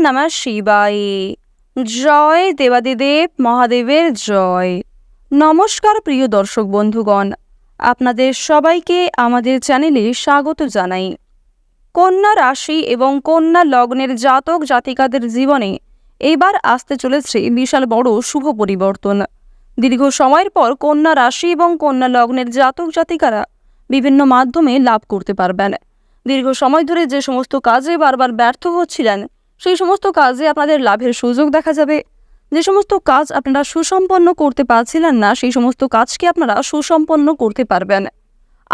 নমঃ শিবায়। জয় দেবাদিদেব মহাদেবের জয়। নমস্কার প্রিয় দর্শক বন্ধুগণ, আপনাদের সবাইকে আমাদের চ্যানেলে স্বাগত জানাই। কন্যা রাশি এবং কন্যা লগ্নের জাতক জাতিকাদের জীবনে এবার আসতে চলেছে বিশাল বড় শুভ পরিবর্তন। দীর্ঘ সময়ের পর কন্যা রাশি এবং কন্যা লগ্নের জাতক জাতিকারা বিভিন্ন মাধ্যমে লাভ করতে পারবেন। দীর্ঘ সময় ধরে যে সমস্ত কাজে বারবার ব্যর্থ হচ্ছিলেন, সেই সমস্ত কাজে আপনাদের লাভের সুযোগ দেখা যাবে। যে সমস্ত কাজ আপনারা সুসম্পন্ন করতে পারছিলেন না, সেই সমস্ত কাজকে আপনারা সুসম্পন্ন করতে পারবেন।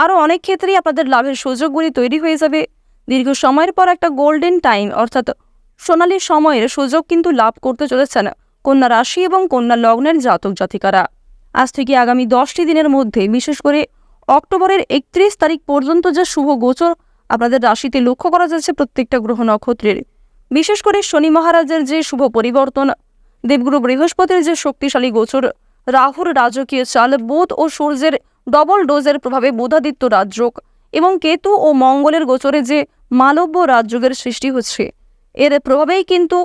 আরও অনেক ক্ষেত্রেই আপনাদের লাভের সুযোগগুলি তৈরি হয়ে যাবে। দীর্ঘ সময়ের পর একটা গোল্ডেন টাইম অর্থাৎ সোনালী সময়ের সুযোগ কিন্তু লাভ করতে চলেছেন কন্যা রাশি এবং কন্যা লগ্নের জাতক জাতিকারা। আজ থেকে আগামী 10টি দিনের মধ্যে, বিশেষ করে অক্টোবরের 31 তারিখ পর্যন্ত যে শুভ গোচর আপনাদের রাশিতে লক্ষ্য করা যাচ্ছে প্রত্যেকটা গ্রহ নক্ষত্রের, বিশেষ করে শনি মহারাজের যে শুভ পরিবর্তন, দেবগুরু বৃহস্পতির যে শক্তিশালী গোচর, রাহুর রাজকীয় চাল, বুধ ও সূর্যের ডবল ডোজের প্রভাবে বুধাদিত্য রাজযোগ এবং কেতু ও মঙ্গলের গোচরে যে মালব্য রাজযোগের সৃষ্টি হচ্ছে, এর প্রভাবেই কিন্তু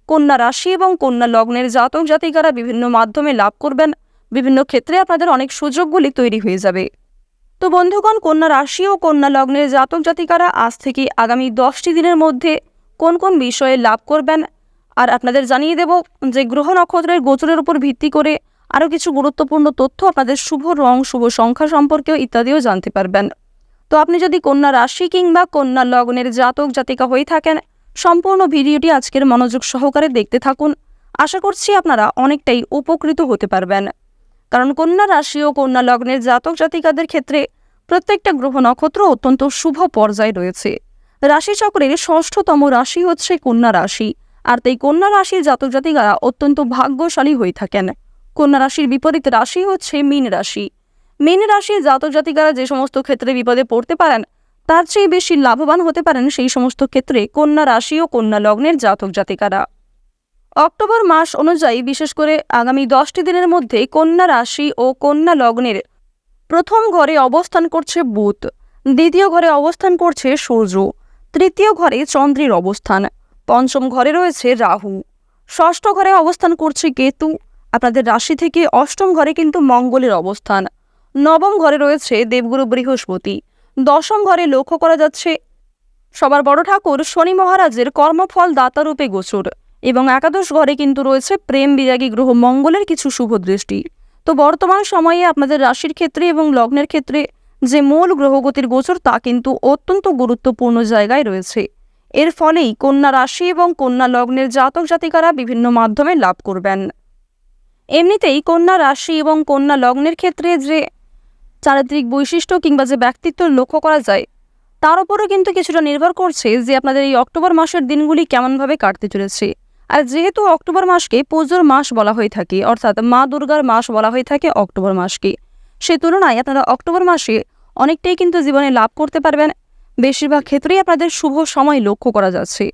কন্যা রাশি এবং কন্যা লগ্নের জাতক জাতিকারা বিভিন্ন মাধ্যমে লাভ করবেন। বিভিন্ন ক্ষেত্রে আপনাদের অনেক সুযোগগুলি তৈরি হয়ে যাবে। তো বন্ধুগণ, কন্যা রাশি ও কন্যা লগ্নের জাতক জাতিকারা আজ থেকে আগামী 10টি দিনের মধ্যে কোন কোন বিষয়ে লাভ করবেন, আর আপনাদের জানিয়ে দেব যে গ্রহ নক্ষত্রের গোচরের উপর ভিত্তি করে আরও কিছু গুরুত্বপূর্ণ তথ্য, আপনাদের শুভ রং, শুভ সংখ্যা সম্পর্কেও ইত্যাদিও জানতে পারবেন। তো আপনি যদি কন্যা রাশি কিংবা কন্যা লগ্নের জাতক জাতিকা হয়ে থাকেন, সম্পূর্ণ ভিডিওটি আজকের মনোযোগ সহকারে দেখতে থাকুন। আশা করছি আপনারা অনেকটাই উপকৃত হতে পারবেন। কারণ কন্যা রাশি ও কন্যা লগ্নের জাতক জাতিকাদের ক্ষেত্রে প্রত্যেকটা গ্রহ নক্ষত্র অত্যন্ত শুভ পর্যায়ে রয়েছে। রাশিচক্রের 6ষ্ঠতম রাশি হচ্ছে কন্যা রাশি, আর তাই কন্যা রাশির জাতক জাতিকারা অত্যন্ত ভাগ্যশালী হয়ে থাকেন। কন্যা রাশির বিপরীত রাশি হচ্ছে মীন রাশি। মীন রাশির জাতক জাতিকারা যে সমস্ত ক্ষেত্রে বিপদে পড়তে পারেন, তার চেয়ে বেশি লাভবান হতে পারেন সেই সমস্ত ক্ষেত্রে কন্যা রাশি ও কন্যা লগ্নের জাতক জাতিকারা। অক্টোবর মাস অনুযায়ী বিশেষ করে আগামী 10টি দিনের মধ্যে কন্যা রাশি ও কন্যা লগ্নের প্রথম ঘরে অবস্থান করছে বুধ, দ্বিতীয় ঘরে অবস্থান করছে সূর্য, তৃতীয় ঘরে চন্দ্রের অবস্থান, পঞ্চম ঘরে রয়েছে রাহু, ষষ্ঠ ঘরে অবস্থান করছে কেতু, আপনাদের রাশি থেকে অষ্টম ঘরে কিন্তু মঙ্গলের অবস্থান, নবম ঘরে রয়েছে দেবগুরু বৃহস্পতি, দশম ঘরে লক্ষ্য করা যাচ্ছে সবার বড় ঠাকুর শনি মহারাজের কর্মফল দাতারূপে গোচর, এবং একাদশ ঘরে কিন্তু রয়েছে প্রেম বিরাগী গ্রহ মঙ্গলের কিছু শুভ দৃষ্টি। তো বর্তমান সময়ে আপনাদের রাশির ক্ষেত্রে এবং লগ্নের ক্ষেত্রে যে মূল গ্রহগতির গোচর, তা কিন্তু অত্যন্ত গুরুত্বপূর্ণ জায়গায় রয়েছে। এর ফলেই কন্যা রাশি এবং কন্যা লগ্নের জাতক জাতিকারা বিভিন্ন মাধ্যমে লাভ করবেন। এমনিতেই কন্যা রাশি এবং কন্যা লগ্নের ক্ষেত্রে যে চারিত্রিক বৈশিষ্ট্য কিংবা যে ব্যক্তিত্ব লক্ষ্য করা যায়, তার উপরও কিন্তু কিছুটা নির্ভর করছে যে আপনাদের এই অক্টোবর মাসের দিনগুলি কেমনভাবে কাটতে চলেছে। আর যেহেতু অক্টোবর মাসকে পুজোর মাস বলা হয়ে থাকে, অর্থাৎ মা দুর্গার মাস বলা হয়ে থাকে অক্টোবর মাসকে, সে তুলনায় আপনারা অক্টোবর মাসে অনেকটাই কিন্তু জীবনে লাভ করতে পারবেন। বেশিরভাগ ক্ষেত্রেই আপনাদের শুভ সময় লক্ষ্য করা যাচ্ছে।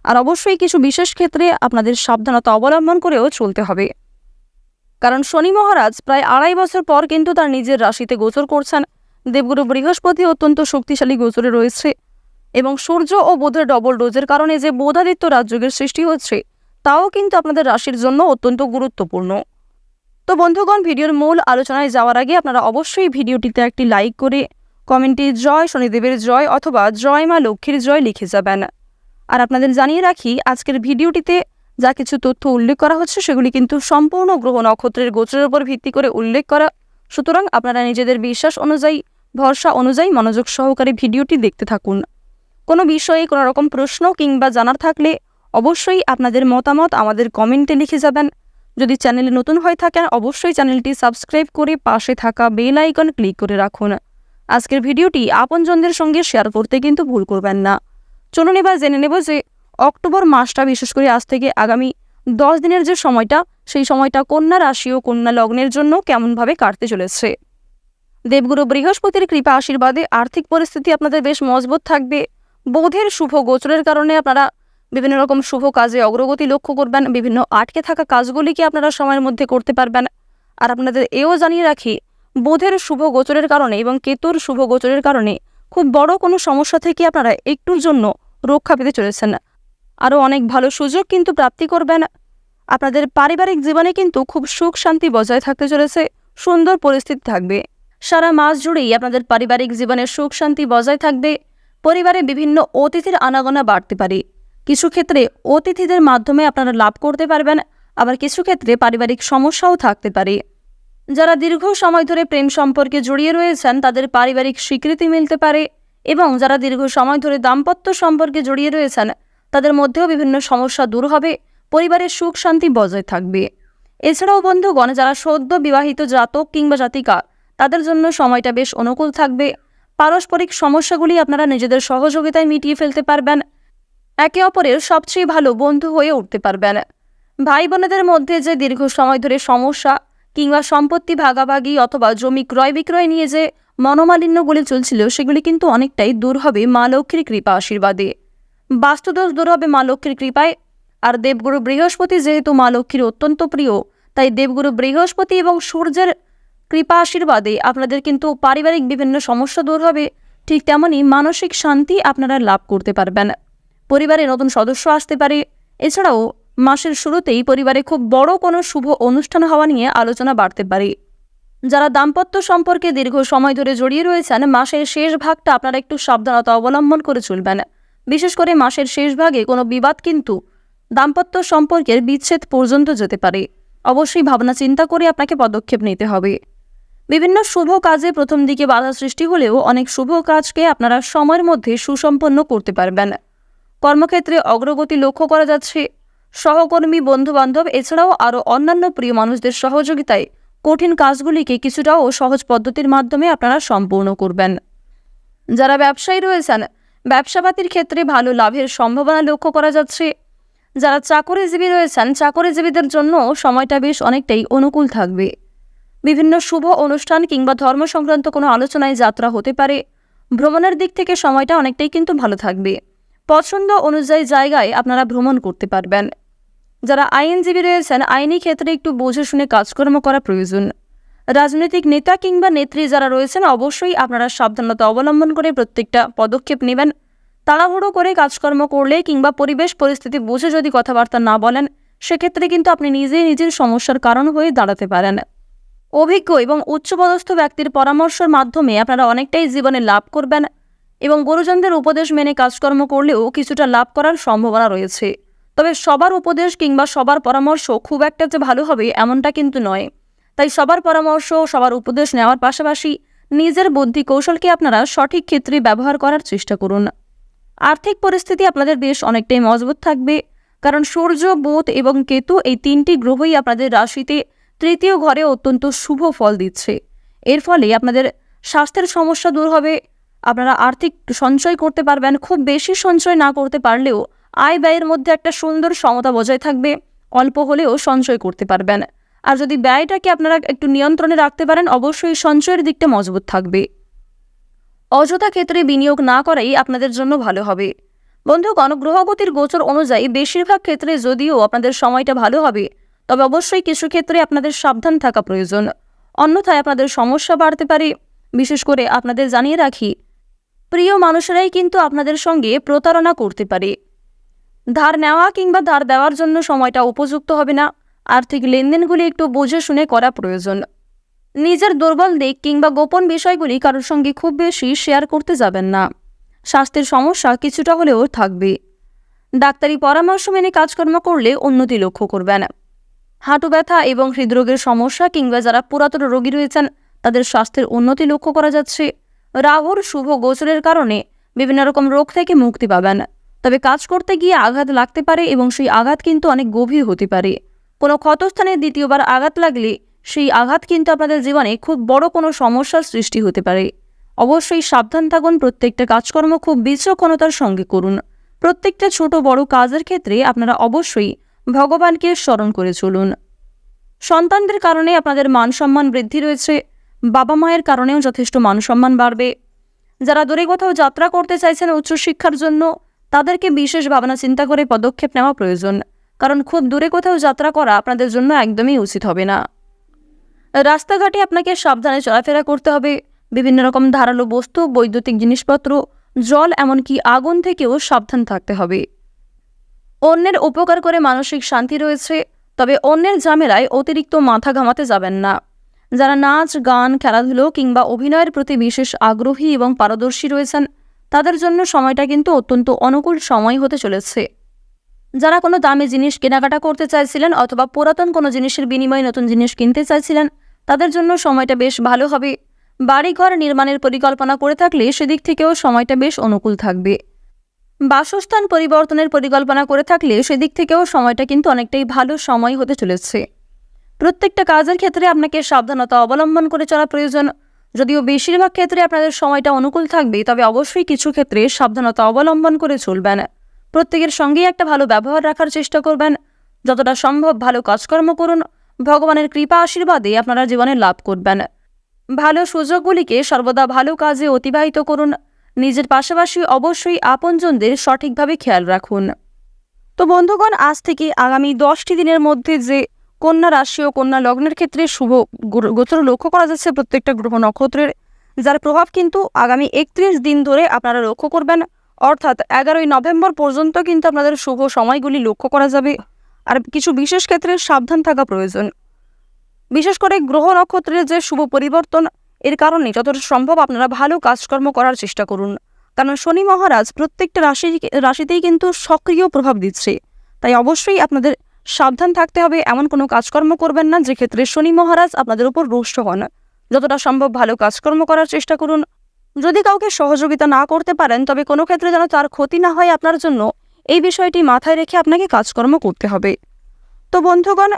আর অবশ্যই কিছু বিশেষ ক্ষেত্রে আপনাদের সাবধানতা অবলম্বন করেও চলতে হবে। কারণ শনি মহারাজ প্রায় 2.5 বছর পর কিন্তু তার নিজের রাশিতে গোচর করছেন। দেবগুরু বৃহস্পতি অত্যন্ত শক্তিশালী গোচরে রয়েছে, এবং সূর্য ও বুধের ডবল ডোজের কারণে যে বুধাদিত্য রাজযোগের সৃষ্টি হচ্ছে, তাও কিন্তু আপনাদের রাশির জন্য অত্যন্ত গুরুত্বপূর্ণ। তো বন্ধুগণ, ভিডিওর মূল আলোচনায় যাওয়ার আগে আপনারা অবশ্যই ভিডিওটিতে একটি লাইক করে কমেন্টে জয় শনিদেবের জয় অথবা জয় মা লক্ষ্মীর জয় লিখে যাবেন। আর আপনাদের জানিয়ে রাখি, আজকের ভিডিওটিতে যা কিছু তথ্য উল্লেখ করা হচ্ছে সেগুলি কিন্তু সম্পূর্ণ গ্রহ নক্ষত্রের গোচরের উপর ভিত্তি করে উল্লেখ করা। সুতরাং আপনারা নিজেদের বিশ্বাস অনুযায়ী, ভরসা অনুযায়ী মনোযোগ সহকারে ভিডিওটি দেখতে থাকুন। কোনো বিষয়ে কোনো রকম প্রশ্ন কিংবা জানার থাকলে অবশ্যই আপনাদের মতামত আমাদের কমেন্টে লিখে যাবেন। যদি চ্যানেলে নতুন হয়ে থাকেন, অবশ্যই চ্যানেলটি সাবস্ক্রাইব করে পাশে থাকা বেল আইকন ক্লিক করে রাখুন। আজকের ভিডিওটি আপনজনদের সঙ্গে শেয়ার করতে কিন্তু ভুল করবেন না। চলুন এবার জেনে নেব যে অক্টোবর মাসটা, বিশেষ করে আজ থেকে আগামী 10 দিনের যে সময়টা, সেই সময়টা কন্যা রাশি ও কন্যা লগ্নের জন্য কেমনভাবে কাটতে চলেছে। দেবগুরু বৃহস্পতির কৃপা আশীর্বাদে আর্থিক পরিস্থিতি আপনাদের বেশ মজবুত থাকবে। বুধের শুভ গোচরের কারণে আপনারা বিভিন্ন রকম শুভ কাজে অগ্রগতি লক্ষ্য করবেন। বিভিন্ন আটকে থাকা কাজগুলিকে আপনারা সময়ের মধ্যে করতে পারবেন। আর আপনাদের এও জানিয়ে রাখি, বুধের শুভ গোচরের কারণে এবং কেতুর শুভ গোচরের কারণে খুব বড় কোনো সমস্যা থেকে আপনারা একটুর জন্য রক্ষা পেতে চলেছেন। আরও অনেক ভালো সুযোগ কিন্তু প্রাপ্তি করবেন। আপনাদের পারিবারিক জীবনে কিন্তু খুব সুখ শান্তি বজায় থাকতে চলেছে, সুন্দর পরিস্থিতি থাকবে। সারা মাস জুড়েই আপনাদের পারিবারিক জীবনে সুখ শান্তি বজায় থাকবে। পরিবারে বিভিন্ন অতিথির আনাগোনা বাড়তে পারে। কিছু ক্ষেত্রে অতিথিদের মাধ্যমে আপনারা লাভ করতে পারবেন, আবার কিছু ক্ষেত্রে পারিবারিক সমস্যাও থাকতে পারে। যারা দীর্ঘ সময় ধরে প্রেম সম্পর্কে জড়িয়ে রয়েছেন তাদের পারিবারিক স্বীকৃতি মিলতে পারে, এবং যারা দীর্ঘ সময় ধরে দাম্পত্য সম্পর্কে জড়িয়ে রয়েছেন তাদের মধ্যেও বিভিন্ন সমস্যা দূর হবে, পরিবারের সুখ শান্তি বজায় থাকবে। এছাড়াও বন্ধুগণ, যারা সদ্য বিবাহিত জাতক কিংবা জাতিকা তাদের জন্য সময়টা বেশ অনুকূল থাকবে। পারস্পরিক সমস্যাগুলি আপনারা নিজেদের সহযোগিতায় মিটিয়ে ফেলতে পারবেন, একে অপরের সবচেয়ে ভালো বন্ধু হয়ে উঠতে পারবেন। ভাই বোনেদের মধ্যে যে দীর্ঘ সময় ধরে সমস্যা কিংবা সম্পত্তি ভাগাভাগি অথবা জমি ক্রয় বিক্রয় নিয়ে যে মনোমালিন্যগুলি চলছিল সেগুলি কিন্তু অনেকটাই দূর হবে মা লক্ষ্মীর কৃপা আশীর্বাদে। বাস্তুদোষ দূর হবে মা লক্ষ্মীর কৃপায়। আর দেবগুরু বৃহস্পতি যেহেতু মা লক্ষ্মীর অত্যন্ত প্রিয়, তাই দেবগুরু বৃহস্পতি এবং সূর্যের কৃপা আশীর্বাদে আপনাদের কিন্তু পারিবারিক বিভিন্ন সমস্যা দূর হবে। ঠিক তেমনই মানসিক শান্তি আপনারা লাভ করতে পারবেন। পরিবারে নতুন সদস্য আসতে পারে। এছাড়াও মাসের শুরুতেই পরিবারে খুব বড় কোনো শুভ অনুষ্ঠান হওয়া নিয়ে আলোচনা বাড়তে পারে। যারা দাম্পত্য সম্পর্কে দীর্ঘ সময় ধরে জড়িয়ে রয়েছেন মাসের শেষ ভাগটা আপনারা একটু সাবধানতা অবলম্বন করে চলবেন। বিশেষ করে মাসের শেষ ভাগে কোনো বিবাদ কিন্তু দাম্পত্য সম্পর্কের বিচ্ছেদ পর্যন্ত যেতে পারে। অবশ্যই ভাবনা চিন্তা করে আপনাকে পদক্ষেপ নিতে হবে। বিভিন্ন শুভ কাজে প্রথম দিকে বাধা সৃষ্টি হলেও অনেক শুভ কাজকে আপনারা সময়ের মধ্যে সুসম্পন্ন করতে পারবেন। কর্মক্ষেত্রে অগ্রগতি লক্ষ্য করা যাচ্ছে। সহকর্মী, বন্ধুবান্ধব এছাড়াও আরও অন্যান্য প্রিয় মানুষদের সহযোগিতায় কঠিন কাজগুলিকে কিছুটাও সহজ পদ্ধতির মাধ্যমে আপনারা সম্পূর্ণ করবেন। যারা ব্যবসায়ী রয়েছেন ব্যবসাপাতির ক্ষেত্রে ভালো লাভের সম্ভাবনা লক্ষ্য করা যাচ্ছে। যারা চাকরিজীবী রয়েছেন চাকরিজীবীদের জন্য সময়টা বেশ অনেকটাই অনুকূল থাকবে। বিভিন্ন শুভ অনুষ্ঠান কিংবা ধর্ম সংক্রান্ত কোনো আলোচনায় যাত্রা হতে পারে। ভ্রমণের দিক থেকে সময়টা অনেকটাই কিন্তু ভালো থাকবে। পছন্দ অনুযায়ী জায়গায় আপনারা ভ্রমণ করতে পারবেন। যারা আইনজীবী রয়েছেন আইনি ক্ষেত্রে একটু বুঝে শুনে কাজকর্ম করা প্রয়োজন। রাজনৈতিক নেতা কিংবা নেত্রী যারা রয়েছেন অবশ্যই আপনারা সাবধানতা অবলম্বন করে প্রত্যেকটা পদক্ষেপ নেবেন। তাড়াহুড়ো করে কাজকর্ম করলে কিংবা পরিবেশ পরিস্থিতি বুঝে যদি কথাবার্তা না বলেন সেক্ষেত্রে কিন্তু আপনি নিজেই নিজের সমস্যার কারণ হয়ে দাঁড়াতে পারেন। অভিজ্ঞ এবং উচ্চপদস্থ ব্যক্তির পরামর্শের মাধ্যমে আপনারা অনেকটাই জীবনে লাভ করবেন, এবং গুরুজনদের উপদেশ মেনে কাজকর্ম করলেও কিছুটা লাভ করার সম্ভাবনা রয়েছে। তবে সবার উপদেশ কিংবা সবার পরামর্শ খুব একটা যে ভালো হবে এমনটা কিন্তু নয়। তাই সবার পরামর্শ, সবার উপদেশ নেওয়ার পাশাপাশি নিজের বুদ্ধি কৌশলকে আপনারা সঠিক ক্ষেত্রে ব্যবহার করার চেষ্টা করুন। আর্থিক পরিস্থিতি আপনাদের বেশ অনেকটাই মজবুত থাকবে, কারণ সূর্য, বুধ এবং কেতু এই তিনটি গ্রহই আপনাদের রাশিতে তৃতীয় ঘরে অত্যন্ত শুভ ফল দিচ্ছে। এর ফলে আপনাদের স্বাস্থ্যের সমস্যা দূর হবে। আপনারা আর্থিক সঞ্চয় করতে পারবেন। খুব বেশি সঞ্চয় না করতে পারলেও আয় ব্যয়ের মধ্যে একটা সুন্দর সমতা বজায় থাকবে। অল্প হলেও সঞ্চয় করতে পারবেন। আর যদি ব্যয়টাকে আপনারা একটু নিয়ন্ত্রণে রাখতে পারেন অবশ্যই সঞ্চয়ের দিকটা মজবুত থাকবে। অযথা ক্ষেত্রে বিনিয়োগ না করাই আপনাদের জন্য ভালো হবে। বন্ধুগণ, গ্রহগতির গোচর অনুযায়ী বেশিরভাগ ক্ষেত্রে যদিও আপনাদের সময়টা ভালো হবে, তবে অবশ্যই কিছু ক্ষেত্রে আপনাদের সাবধান থাকা প্রয়োজন, অন্যথায় আপনাদের সমস্যা বাড়তে পারে। বিশেষ করে আপনাদের জানিয়ে রাখি, প্রিয় মানুষেরাই কিন্তু আপনাদের সঙ্গে প্রতারণা করতে পারে। ধার নেওয়া কিংবা ধার দেওয়ার জন্য সময়টা উপযুক্ত হবে না। আর্থিক লেনদেনগুলি একটু বুঝে শুনে করা প্রয়োজন। নিজের দুর্বল দিক কিংবা গোপন বিষয়গুলি কারোর সঙ্গে খুব বেশি শেয়ার করতে যাবেন না। স্বাস্থ্যের সমস্যা কিছুটা হলেও থাকবে। ডাক্তারি পরামর্শ মেনে কাজকর্ম করলে উন্নতি লক্ষ্য করবেন। হাঁটু ব্যথা এবং হৃদরোগের সমস্যা কিংবা যারা পুরাতন রোগী রয়েছেন তাদের স্বাস্থ্যের উন্নতি লক্ষ্য করা যাচ্ছে। রাহুর শুভ গোচরের কারণে বিভিন্ন রকম রোগ থেকে মুক্তি পাবেন। তবে কাজ করতে গিয়ে আঘাত লাগতে পারে এবং সেই আঘাত কিন্তু অনেক গভীর হতে পারে। কোনো ক্ষতস্থানে দ্বিতীয়বার আঘাত লাগলে সেই আঘাত কিন্তু আপনাদের জীবনে খুব বড় কোনো সমস্যার সৃষ্টি হতে পারে। অবশ্যই সাবধান থাকুন। প্রত্যেকটা কাজকর্ম খুব বিচক্ষণতার সঙ্গে করুন। প্রত্যেকটা ছোট বড় কাজের ক্ষেত্রে আপনারা অবশ্যই ভগবানকে স্মরণ করে চলুন। সন্তানদের কারণে আপনাদের মান সম্মান বৃদ্ধি রয়েছে। বাবা মায়ের কারণেও যথেষ্ট মান সম্মান বাড়বে। যারা দূরে কোথাও যাত্রা করতে চাইছেন উচ্চশিক্ষার জন্য তাদেরকে বিশেষ ভাবনা চিন্তা করে পদক্ষেপ নেওয়া প্রয়োজন, কারণ খুব দূরে কোথাও যাত্রা করা আপনাদের জন্য একদমই উচিত হবে না। রাস্তাঘাটে আপনাকে সাবধানে চলাফেরা করতে হবে। বিভিন্ন রকম ধারালো বস্তু, বৈদ্যুতিক জিনিসপত্র, জল এমনকি আগুন থেকেও সাবধান থাকতে হবে। অন্যের উপকার করে মানসিক শান্তি রয়েছে, তবে অন্যের ঝামেলায় অতিরিক্ত মাথা ঘামাতে যাবেন না। যারা নাচ, গান, খেলাধুলো কিংবা অভিনয়ের প্রতি বিশেষ আগ্রহী এবং পারদর্শী রয়েছেন, তাদের জন্য সময়টা কিন্তু অত্যন্ত অনুকূল সময় হতে চলেছে। যারা কোনো দামি জিনিস কেনাকাটা করতে চাইছিলেন অথবা পুরাতন কোনো জিনিসের বিনিময়ে নতুন জিনিস কিনতে চাইছিলেন, তাদের জন্য সময়টা বেশ ভালো হবে। বাড়িঘর নির্মাণের পরিকল্পনা করে থাকলে সেদিক থেকেও সময়টা বেশ অনুকূল থাকবে। বাসস্থান পরিবর্তনের পরিকল্পনা করে থাকলে সেদিক থেকেও সময়টা কিন্তু অনেকটাই ভালো সময় হতে চলেছে। প্রত্যেকটা কাজের ক্ষেত্রে আপনাকে সাবধানতা অবলম্বন করে চলা প্রয়োজন। যদিও বেশিরভাগ ক্ষেত্রে আপনাদের সময়টা অনুকূল থাকবে, তবে অবশ্যই কিছু ক্ষেত্রে সাবধানতা অবলম্বন করে চলবেন। প্রত্যেকের সঙ্গেই একটা ভালো ব্যবহার রাখার চেষ্টা করবেন। যতটা সম্ভব ভালো কাজকর্ম করুন। ভগবানের কৃপা আশীর্বাদে আপনারা জীবনে লাভ করবেন। ভালো সুযোগগুলিকে সর্বদা ভালো কাজে অতিবাহিত করুন। নিজের পাশাপাশি অবশ্যই আপনজনদের সঠিকভাবে খেয়াল রাখুন। তো বন্ধুগণ, আজ থেকে আগামী 10টি দিনের মধ্যে যে কন্যা রাশি ও কন্যা লগ্নের ক্ষেত্রে শুভ গোচর লক্ষ্য করা যাচ্ছে প্রত্যেকটা গ্রহ নক্ষত্রের, যার প্রভাব কিন্তু আগামী 31 দিন ধরে আপনারা লক্ষ্য করবেন। অর্থাৎ 11ই নভেম্বর পর্যন্ত কিন্তু আপনাদের শুভ সময়গুলি লক্ষ্য করা যাবে। আর কিছু বিশেষ ক্ষেত্রে সাবধান থাকা প্রয়োজন। বিশেষ করে গ্রহ নক্ষত্রের যে শুভ পরিবর্তন, এর কারণে যতটা সম্ভব আপনারা ভালো কাজকর্ম করার চেষ্টা করুন। কারণ শনি মহারাজ প্রত্যেকটা রাশিতেই কিন্তু সক্রিয় প্রভাব দিচ্ছে। তাই অবশ্যই আপনাদের সাবধান থাকতে হবে। এমন কোনো কাজকর্ম করবেন না যে ক্ষেত্রে শনি মহারাজ আপনাদের উপর রুষ্ট হন। যতটা সম্ভব ভালো কাজকর্ম করার চেষ্টা করুন। যদি কাউকে সহযোগিতা না করতে পারেন, তবে কোনো ক্ষেত্রে যেন তার ক্ষতি না হয় আপনার জন্য, এই বিষয়টি মাথায় রেখে আপনাকে কাজকর্ম করতে হবে। তো বন্ধুগণ,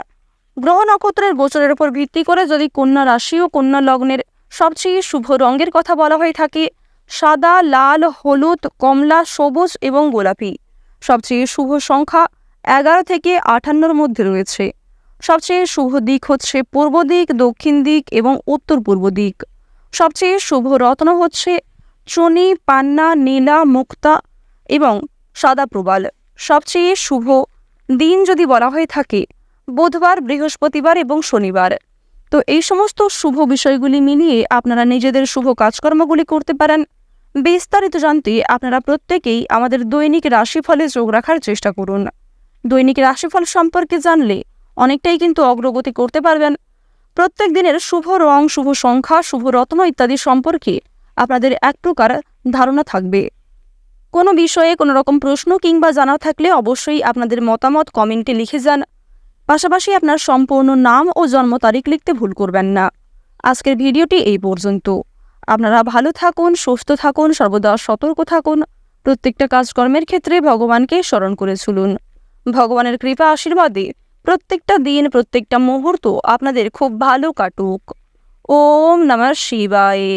গ্রহ নক্ষত্রের গোচরের উপর ভিত্তি করে যদি কন্যা রাশি ও কন্যা লগ্নের সবচেয়ে শুভ রঙের কথা বলা হয়ে থাকে, সাদা, লাল, হলুদ, কমলা, সবুজ এবং গোলাপি। সবচেয়ে শুভ সংখ্যা 11 থেকে 58-র মধ্যে রয়েছে। সবচেয়ে শুভ দিক হচ্ছে পূর্ব দিক, দক্ষিণ দিক এবং উত্তর পূর্ব দিক। সবচেয়ে শুভ রত্ন হচ্ছে চুনি, পান্না, নীলা, মুক্তা এবং সাদা প্রবাল। সবচেয়ে শুভ দিন যদি বলা হয়ে থাকে বুধবার, বৃহস্পতিবার এবং শনিবার। তো এই সমস্ত শুভ বিষয়গুলি মিলিয়ে আপনারা নিজেদের শুভ কাজকর্মগুলি করতে পারেন। বিস্তারিত জানতে আপনারা প্রত্যেকেই আমাদের দৈনিক রাশিফলে যোগ রাখার চেষ্টা করুন। দৈনিক রাশিফল সম্পর্কে জানলে অনেকটাই কিন্তু অগ্রগতি করতে পারবেন। প্রত্যেক দিনের শুভ রং, শুভ সংখ্যা, শুভ রত্ন ইত্যাদি সম্পর্কে আপনাদের এক প্রকার ধারণা থাকবে। কোনো বিষয়ে কোনো রকম প্রশ্ন কিংবা জানা থাকলে অবশ্যই আপনাদের মতামত কমেন্টে লিখে যান। পাশাপাশি আপনার সম্পূর্ণ নাম ও জন্ম তারিখ লিখতে ভুল করবেন না। আজকের ভিডিওটি এই পর্যন্ত। আপনারা ভালো থাকুন, সুস্থ থাকুন, সর্বদা সতর্ক থাকুন। প্রত্যেকটা কাজকর্মের ক্ষেত্রে ভগবানকে স্মরণ করে চলুন। ভগবানের কৃপা আশীর্বাদে প্রত্যেকটা দিন, প্রত্যেকটা মুহূর্ত আপনাদের খুব ভালো কাটুক। ওম নমঃ শিবায়।